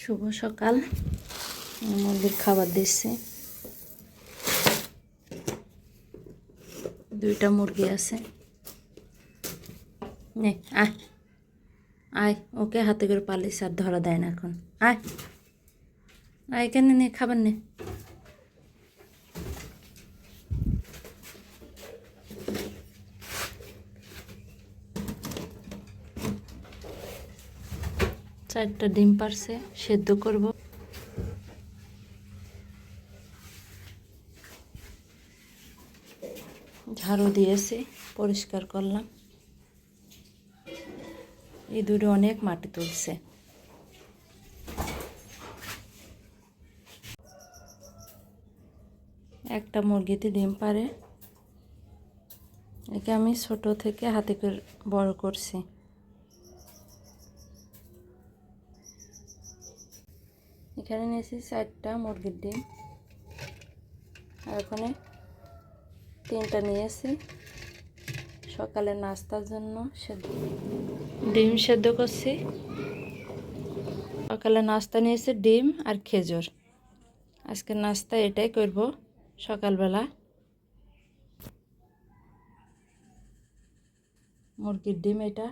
শুভ সকাল। মুরগির খাবার দিচ্ছি। দুইটা মুরগি আছে। নে আয় আয়, ওকে হাতে করে পালিস, আর ধরা দেয় না এখন। আয় আয়, কেন নে খাবার নে। চারটা ডিম পারছে, সেদ্ধ করব। ঝাড়ু দিয়েছি, পরিষ্কার করলাম। এই দুটো অনেক মাটি তুলছে। একটা মুরগিতে ডিম পারে, একে আমি ছোট থেকে হাতে করে বড় করছি। এখানে নিয়েছি 4টা মুরগির ডিম, আর ওখানে 3টা নিয়েছি সকালে নাস্তার জন্য। ডিম সেদ্ধ করছি। সকালে নাস্তা নিয়েছি ডিম আর খেজুর। আজকে নাস্তা এটাই করব সকালবেলা। মুরগির ডিম এটা।